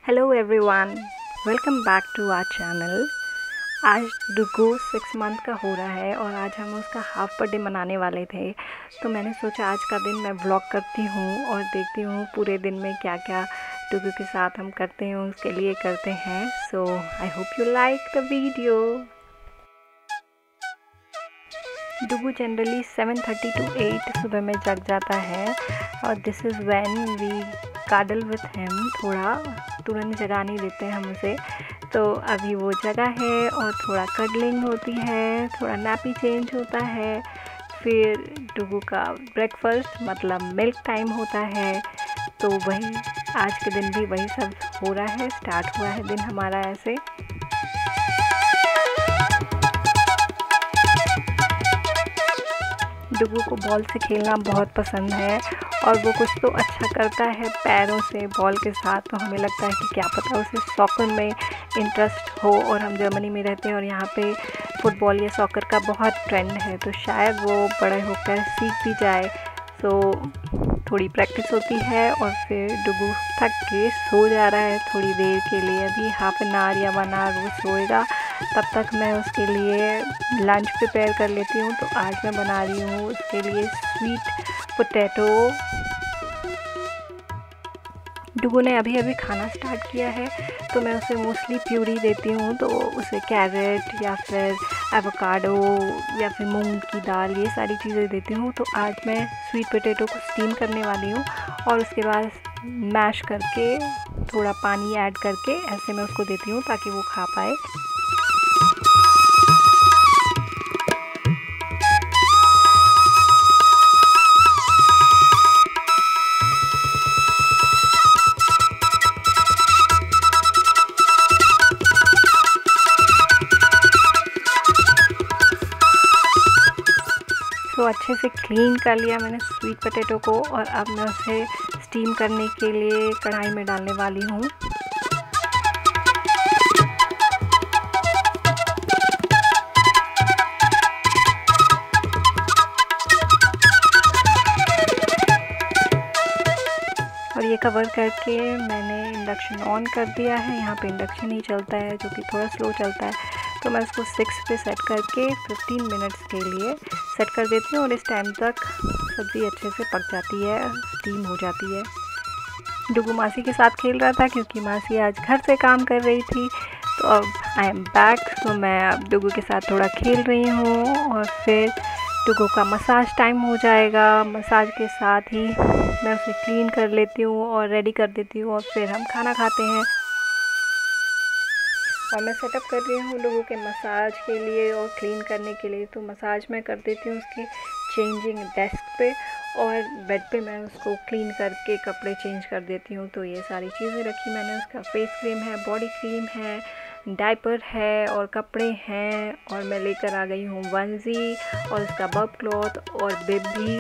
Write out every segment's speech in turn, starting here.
Hello everyone, welcome back to our channel. आज Dugu 6 month का हो रहा है और आज हम उसका हाफ बर्थडे मनाने वाले थे। तो मैंने सोचा आज का दिन मैं व्लॉग करती हूँ और देखती हूँ पूरे दिन में क्या क्या डुगू के साथ हम करते हैं, उसके लिए करते हैं। So I hope you like the video. Dugu generally 7:30 to 8 सुबह में जग जाता है और this is when we cuddle with him. थोड़ा तुरंत जगा नहीं देते हैं हम उसे, तो अभी वो जगह है और थोड़ा कडलिंग होती है, थोड़ा नैपी चेंज होता है, फिर डुगू का ब्रेकफास्ट मतलब मिल्क टाइम होता है। तो वही आज के दिन भी वही सब हो रहा है, स्टार्ट हुआ है दिन हमारा ऐसे। डुगू को बॉल से खेलना बहुत पसंद है और वो कुछ तो अच्छा करता है पैरों से बॉल के साथ। तो हमें लगता है कि क्या पता उसे सॉकर में इंटरेस्ट हो, और हम जर्मनी में रहते हैं और यहाँ पे फुटबॉल या सॉकर का बहुत ट्रेंड है, तो शायद वो बड़े होकर सीख भी जाए। तो थोड़ी प्रैक्टिस होती है और फिर डुगू थक के सो जा रहा है थोड़ी देर के लिए। अभी हाफ एन आवर या 1 आवर वो सोएगा, तब तक मैं उसके लिए लंच प्रिपेयर कर लेती हूँ। तो आज मैं बना रही हूँ उसके लिए स्वीट पोटैटो। डुगू ने अभी अभी खाना स्टार्ट किया है, तो मैं उसे मोस्टली प्यूरी देती हूँ। तो उसे कैरेट या फिर एवोकाडो या फिर मूंग की दाल, ये सारी चीज़ें देती हूँ। तो आज मैं स्वीट पोटैटो को स्टीम करने वाली हूँ और उसके बाद मैश करके थोड़ा पानी ऐड करके ऐसे मैं उसको देती हूँ ताकि वो खा पाए। तो अच्छे से क्लीन कर लिया मैंने स्वीट पोटैटो को और अब मैं उसे स्टीम करने के लिए कढ़ाई में डालने वाली हूँ। और ये कवर करके मैंने इंडक्शन ऑन कर दिया है। यहाँ पे इंडक्शन ही चलता है जो कि थोड़ा स्लो चलता है, तो मैं इसको 6 पे सेट करके 15 मिनट्स के लिए सेट कर देती हूँ और इस टाइम तक सब्ज़ी अच्छे से पक जाती है, स्टीम हो जाती है। डुगू मासी के साथ खेल रहा था क्योंकि मासी आज घर से काम कर रही थी। तो अब आई एम बैक, तो मैं अब डुगू के साथ थोड़ा खेल रही हूँ और फिर डुगू का मसाज टाइम हो जाएगा। मसाज के साथ ही मैं उसे क्लीन कर लेती हूँ और रेडी कर देती हूँ और फिर हम खाना खाते हैं। और मैं सेटअप कर रही हूँ डुगू के मसाज के लिए और क्लीन करने के लिए। तो मसाज मैं कर देती हूँ उसकी चेंजिंग डेस्क पे, और बेड पे मैं उसको क्लीन करके कपड़े चेंज कर देती हूँ। तो ये सारी चीज़ें रखी मैंने। उसका फेस क्रीम है, बॉडी क्रीम है, डायपर है और कपड़े हैं, और मैं लेकर आ गई हूँ वंजी और उसका बब क्लॉथ और बिब भी।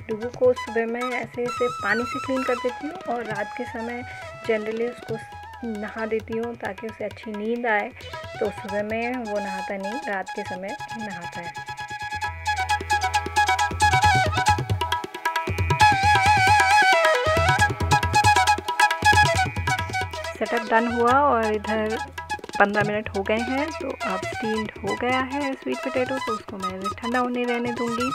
डुगू को सुबह में ऐसे पानी से क्लीन कर देती हूँ और रात के समय जनरली उसको नहा देती हूँ ताकि उसे अच्छी नींद आए। तो सुबह में वो नहाता नहीं, रात के समय नहाता है। सेटअप डन हुआ और इधर 15 मिनट हो गए हैं, तो अब स्टीम्ड हो गया है स्वीट पोटैटो। तो उसको मैं ठंडा होने रहने दूँगी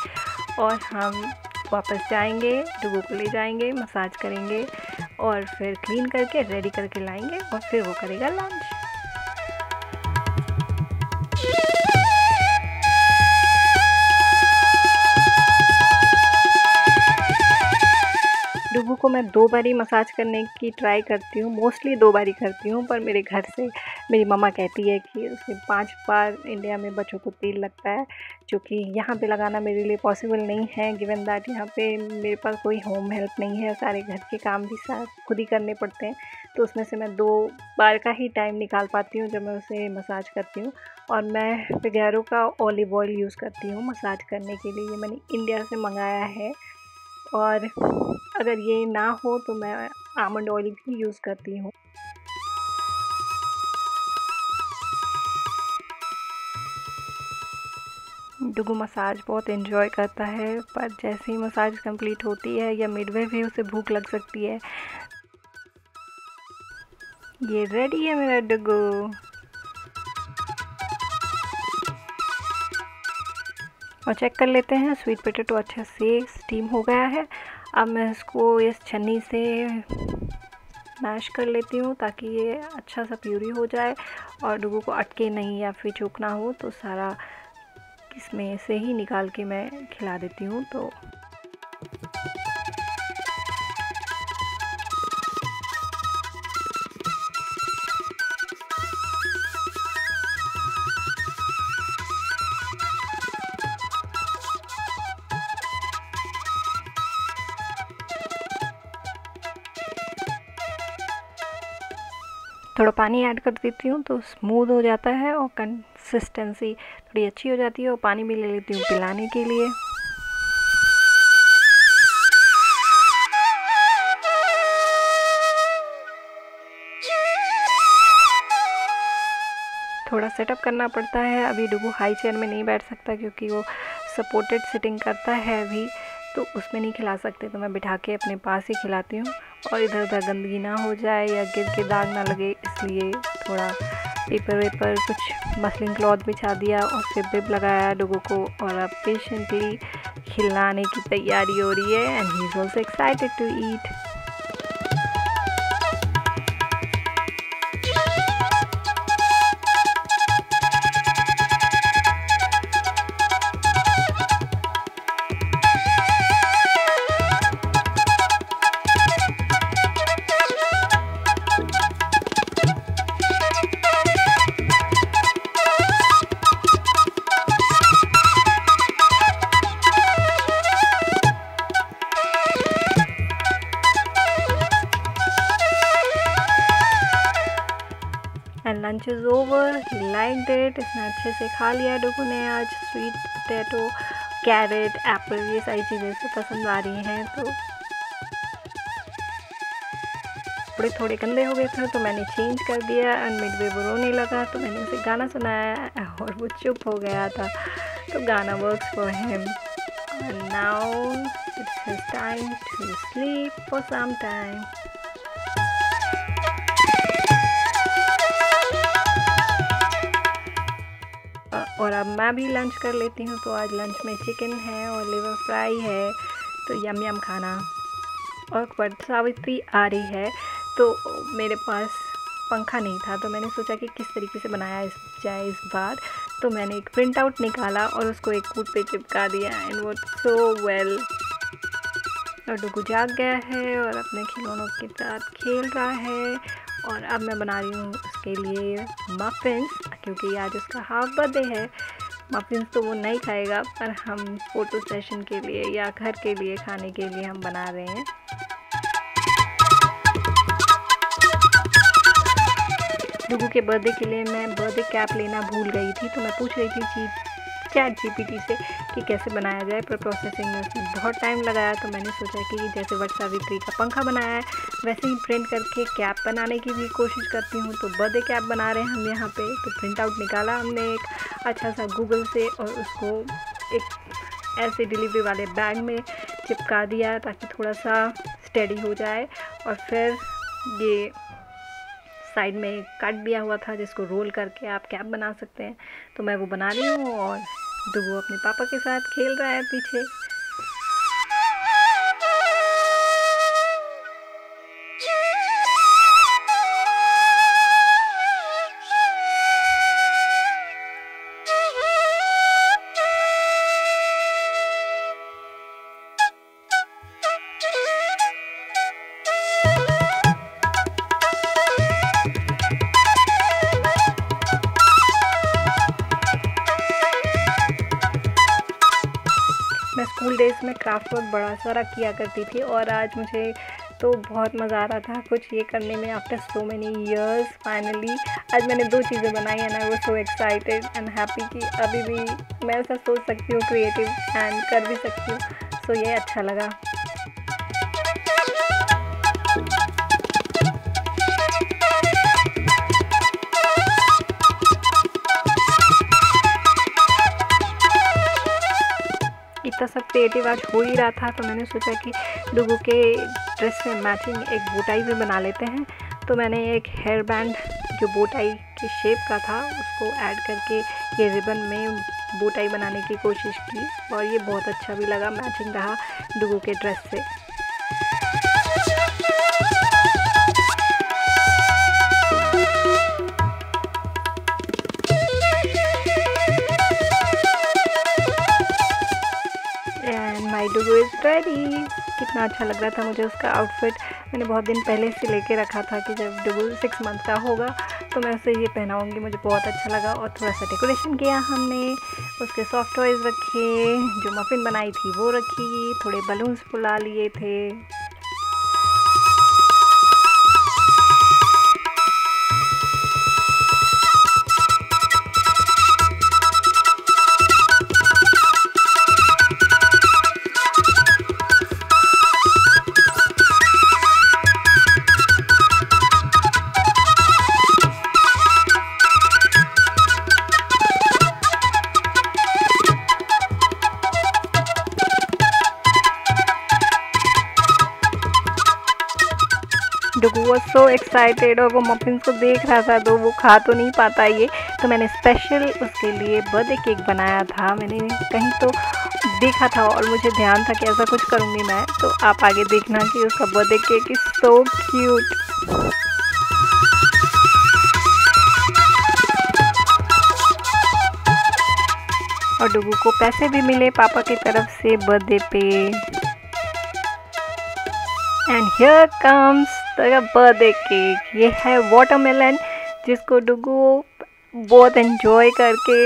और हम वापस जाएंगे, डुगू को ले जाएंगे, मसाज करेंगे और फिर क्लीन करके रेडी करके लाएंगे और फिर वो करेगा लंच। डुगू को मैं 2 बारी मसाज करने की ट्राई करती हूँ, मोस्टली 2 बारी करती हूँ, पर मेरे घर से मेरी मम्मा कहती है कि उसमें 5 बार इंडिया में बच्चों को तेल लगता है, जो कि यहाँ पे लगाना मेरे लिए पॉसिबल नहीं है, गिवन दैट यहाँ पे मेरे पास कोई होम हेल्प नहीं है, सारे घर के काम भी साथ खुद ही करने पड़ते हैं। तो उसमें से मैं 2 बार का ही टाइम निकाल पाती हूँ जब मैं उसे मसाज करती हूँ। और मैं फिगारो का ऑलिव ऑयल यूज़ करती हूँ मसाज करने के लिए, ये मैंने इंडिया से मंगाया है। और अगर ये ना हो तो मैं आमंड ऑयल भी यूज़ करती हूँ। डुगू मसाज बहुत एंजॉय करता है, पर जैसे ही मसाज कंप्लीट होती है या मिडवे भी उसे भूख लग सकती है। ये रेडी है मेरा डुगू। और चेक कर लेते हैं, स्वीट पोटैटो अच्छे से स्टीम हो गया है। अब मैं इसको इस छन्नी से मैश कर लेती हूँ ताकि ये अच्छा सा प्यूरी हो जाए और डुगू को अटके नहीं या फिर चूकना हो, तो सारा इसमें से ही निकाल के मैं खिला देती हूँ। तो थोड़ा पानी ऐड कर देती हूँ तो स्मूथ हो जाता है और कंसिस्टेंसी थोड़ी अच्छी हो जाती है। और पानी भी ले लेती हूँ पिलाने के लिए। थोड़ा सेटअप करना पड़ता है। अभी डुगू हाई चेयर में नहीं बैठ सकता क्योंकि वो सपोर्टेड सिटिंग करता है अभी, तो उसमें नहीं खिला सकते, तो मैं बिठा के अपने पास ही खिलाती हूँ। और इधर उधर गंदगी ना हो जाए या गिर के दाग ना लगे, इसलिए थोड़ा पेपर वेपर कुछ मसलिन क्लॉथ बिछा दिया और फिर बिब लगाया डुगू को। और अब पेशेंटली खिलाने की तैयारी हो रही है and he is also excited to eat. And lunch is over, he liked it. इसने अच्छे से खा लिया डुगू ने आज। स्वीट पोटैटो, कैरेट, एप्पल, ये सारी चीज़ें इसे पसंद आ रही हैं। तो कपड़े थोड़े गंदे हो गए थे तो मैंने चेंज कर दिया एंड मिडवे वो रोने लगा, तो मैंने उसे गाना सुनाया और वो चुप हो गया था। तो गाना works for him. And now it's his time to sleep for some time. और अब मैं भी लंच कर लेती हूँ। तो आज लंच में चिकन है और लिवर फ्राई है, तो यम यम खाना। और वट सावित्री आ रही है, तो मेरे पास पंखा नहीं था, तो मैंने सोचा कि किस तरीके से बनाया जाए इस बार। तो मैंने एक प्रिंट आउट निकाला और उसको एक कूट पे चिपका दिया एंड वो सो वेल। और डुगू जाग गया है और अपने खिलौनों के साथ खेल रहा है। और अब मैं बना रही हूँ उसके लिए मफ़िन्स, क्योंकि आज उसका हाफ बर्थडे है। मफ़िन्स तो वो नहीं खाएगा, पर हम फ़ोटो सेशन के लिए या घर के लिए खाने के लिए हम बना रहे हैं। डुगू के बर्थडे के लिए मैं बर्थडे कैप लेना भूल गई थी, तो मैं पूछ रही थी ChatGPT से कि कैसे बनाया जाए, पर प्रोसेसिंग में उसने बहुत टाइम लगाया। तो मैंने सोचा कि जैसे वट सावित्री का पंखा बनाया है वैसे ही प्रिंट करके कैप बनाने की भी कोशिश करती हूँ। तो बर्थडे कैप बना रहे हैं हम यहाँ पे। तो प्रिंट आउट निकाला हमने एक अच्छा सा गूगल से और उसको एक ऐसे डिलीवरी वाले बैग में चिपका दिया ताकि थोड़ा सा स्टेडी हो जाए। और फिर ये साइड में कट दिया हुआ था जिसको रोल करके आप कैप बना सकते हैं। तो मैं वो बना रही हूँ और डुगू अपने पापा के साथ खेल रहा है पीछे। मैं स्कूल डेज़ में क्राफ्ट वर्क बड़ा सारा किया करती थी और आज मुझे तो बहुत मज़ा आ रहा था कुछ ये करने में। After so many years finally आज मैंने 2 चीज़ें बनाई and I was so excited and happy कि अभी भी मैं ऐसा सोच सकती हूँ, क्रिएटिव एंड कर भी सकती हूँ। सो ये अच्छा लगा। इतना सब क्रिएटिव आज हो ही रहा था, तो मैंने सोचा कि डुगू के ड्रेस में मैचिंग एक बोटाई भी बना लेते हैं। तो मैंने एक हेयर बैंड जो बोटाई की शेप का था उसको ऐड करके ये रिबन में बोटाई बनाने की कोशिश की, और ये बहुत अच्छा भी लगा, मैचिंग रहा डुगू के ड्रेस से। My Dugu is ready. कितना अच्छा लग रहा था मुझे उसका आउटफिट। मैंने बहुत दिन पहले से लेके रखा था कि जब डुगू 6 मंथ का होगा तो मैं उसे ये पहनाऊँगी। मुझे बहुत अच्छा लगा, और थोड़ा सा डेकोरेशन किया हमने, उसके सॉफ्ट टॉयज़ रखे, जो मफ़िन बनाई थी वो रखी, थोड़े बलून्स फुला लिए थे। डुगू वॉज सो एक्साइटेड, और वो मफिन्स को देख रहा था, तो वो खा तो नहीं पाता ये, तो मैंने स्पेशल उसके लिए बर्थडे केक बनाया था। मैंने कहीं तो देखा था और मुझे ध्यान था कि ऐसा कुछ करूँगी मैं, तो आप आगे देखना कि उसका birthday cake is so cute. और डुगू को पैसे भी मिले पापा की तरफ से बर्थडे पे। And here comes the birthday cake. ये है वाटरमेलन, जिसको डुगू बहुत एंजॉय करके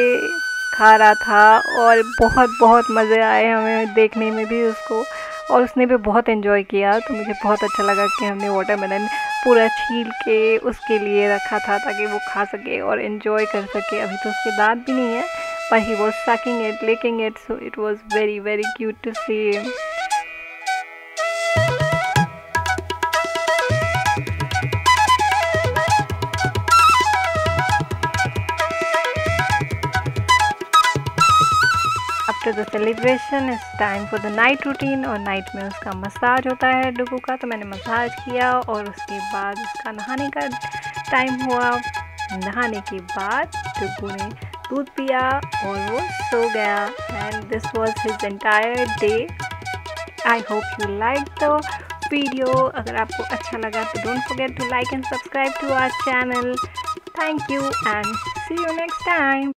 खा रहा था, और बहुत मज़े आए हमें देखने में भी उसको, और उसने भी बहुत एंजॉय किया। तो मुझे बहुत अच्छा लगा कि हमने वाटरमेलन पूरा छील के उसके लिए रखा था ताकि वो खा सके और एंजॉय कर सके। अभी तो उसके दांत भी नहीं है, पर he was sucking it, licking it, so it was very cute to see. After the celebration it's time for the night routine, और नाइट में उसका मसाज होता है डुगू का, तो मैंने मसाज किया, और उसके बाद उसका नहाने का टाइम हुआ। नहाने के बाद डुगू ने दूध पिया और वो सो गया, and this was his entire day. I hope you like the video. अगर आपको अच्छा लगा तो don't forget to like and subscribe to our channel. Thank you and see you next time.